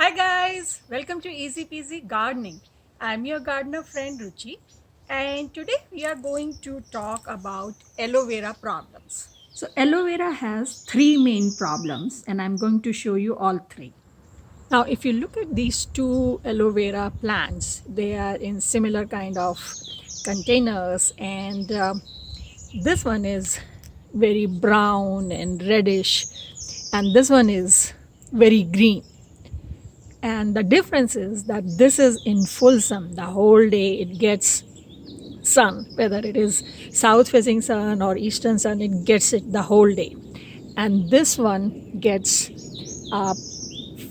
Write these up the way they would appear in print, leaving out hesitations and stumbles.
Hi guys, welcome to Easy Peasy Gardening. I'm your gardener friend Ruchi, and today we are going to talk about aloe vera problems. So aloe vera has three main problems and I'm going to show you all three. Now if you look at these two aloe vera plants, they are in similar kind of containers and this one is very brown and reddish and this one is very green. And the difference is that this is in full sun the whole day. It gets sun, whether it is south facing sun or eastern sun, it gets it the whole day. And this one gets uh,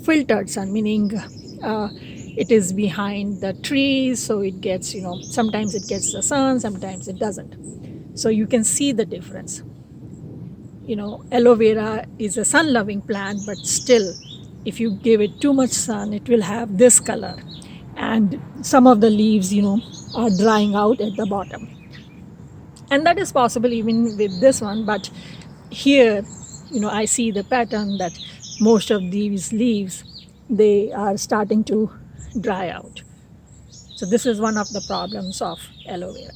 filtered sun, meaning it is behind the trees, so it gets, sometimes it gets the sun, sometimes it doesn't. So you can see the difference. Aloe vera is a sun loving plant, but still, if you give it too much sun, it will have this color. And some of the leaves, are drying out at the bottom. And that is possible even with this one, but here, I see the pattern that most of these leaves, they are starting to dry out. So this is one of the problems of aloe vera.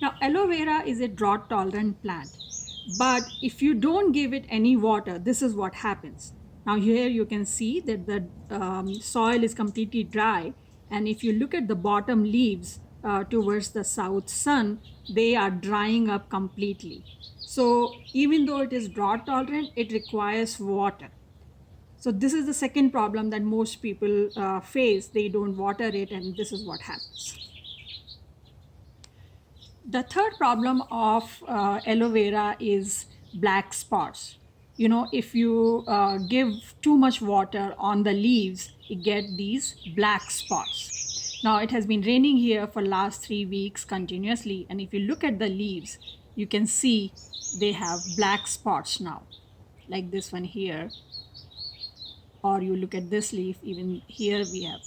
Now, aloe vera is a drought tolerant plant, but if you don't give it any water, this is what happens. Now, here you can see that the soil is completely dry, and if you look at the bottom leaves towards the south sun, they are drying up completely. So, even though it is drought tolerant, it requires water. So, this is the second problem that most people face. They don't water it, and this is what happens. The third problem of aloe vera is black spots. If you give too much water on the leaves, you get these black spots. Now it has been raining here for last 3 weeks continuously, and if you look at the leaves, you can see they have black spots now, like this one here. Or you look at this leaf, even here we have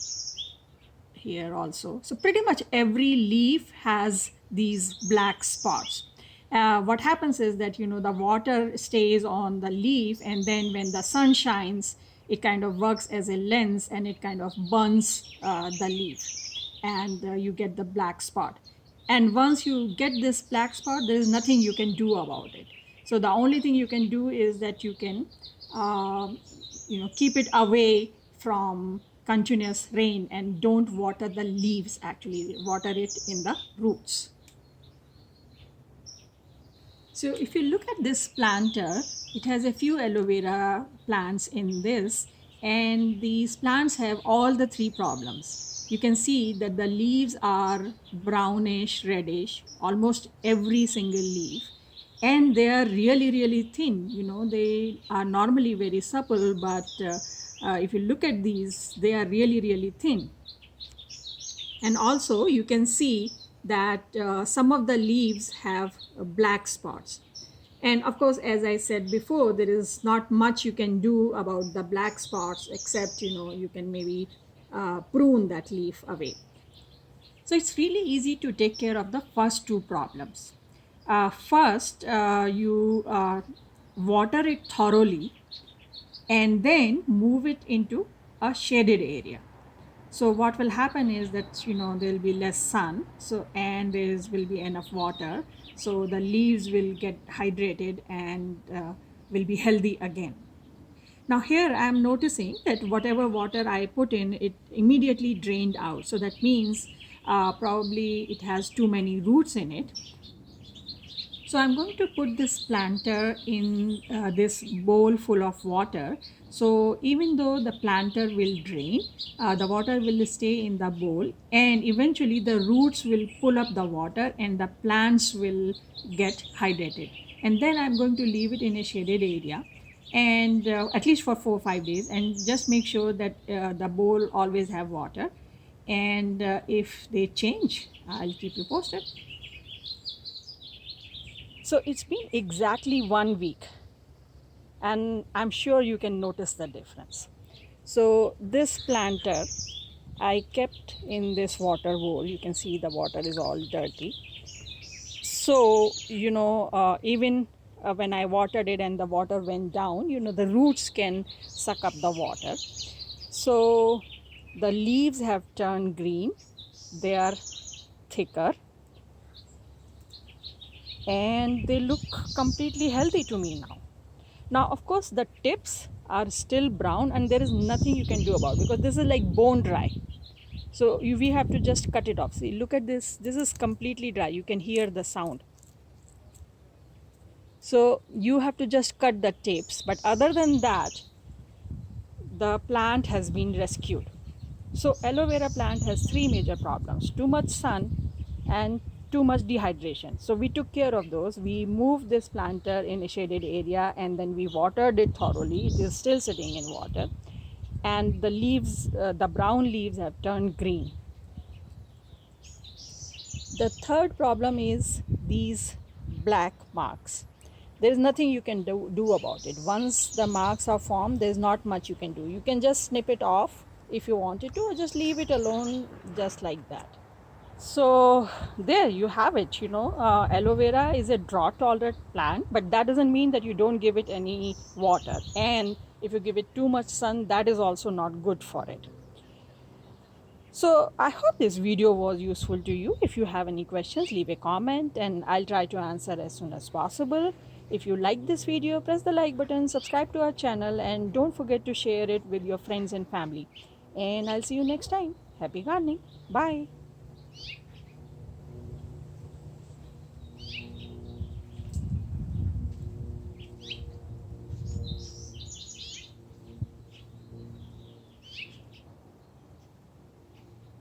here also. So pretty much every leaf has these black spots. What happens is that the water stays on the leaf, and then when the sun shines, it kind of works as a lens and it kind of burns the leaf, and you get the black spot. And once you get this black spot, there is nothing you can do about it. So the only thing you can do is that you can keep it away from continuous rain and don't water the leaves, actually water it in the roots. So if you look at this planter, it has a few aloe vera plants in this, and these plants have all the three problems. You can see that the leaves are brownish, reddish, almost every single leaf, and they are really, really thin. They are normally very supple, but if you look at these, they are really, really thin. And also you can see that some of the leaves have black spots. And of course, as I said before, there is not much you can do about the black spots, except you can maybe prune that leaf away. So it's really easy to take care of the first two problems. First, you water it thoroughly and then move it into a shaded area. So what will happen is that there will be less sun, so and there will be enough water, so the leaves will get hydrated and will be healthy again. Now here I am noticing that whatever water I put in, it immediately drained out. So that means probably it has too many roots in it. So I'm going to put this planter in this bowl full of water. So even though the planter will drain, the water will stay in the bowl, and eventually the roots will pull up the water and the plants will get hydrated. And then I'm going to leave it in a shaded area, and at least for 4 or 5 days, and just make sure that the bowl always have water. And if they change, I'll keep you posted. So it's been exactly 1 week, and I'm sure you can notice the difference. So this planter I kept in this water bowl. You can see the water is all dirty. So even when I watered it and the water went down, the roots can suck up the water. So the leaves have turned green, they are thicker, and they look completely healthy to me now. Now, of course, the tips are still brown and there is nothing you can do about it because this is like bone dry. So we have to just cut it off. See, look at this. This is completely dry. You can hear the sound. So you have to just cut the tips. But other than that, the plant has been rescued. So aloe vera plant has three major problems: too much sun and too much dehydration. So we took care of those. We moved this planter in a shaded area and then we watered it thoroughly. It is still sitting in water, and the leaves, the brown leaves have turned green. The third problem is these black marks. There is nothing you can do about it. Once the marks are formed, there's not much you can do. You can just snip it off if you wanted to, or just leave it alone just like that. So there you have it. Aloe vera is a drought tolerant plant, but that doesn't mean that you don't give it any water. And if you give it too much sun, that is also not good for it. So I hope this video was useful to you. If you have any questions, leave a comment and I'll try to answer as soon as possible. If you like this video, press the like button, subscribe to our channel, and don't forget to share it with your friends and family. And I'll see you next time. Happy gardening. Bye.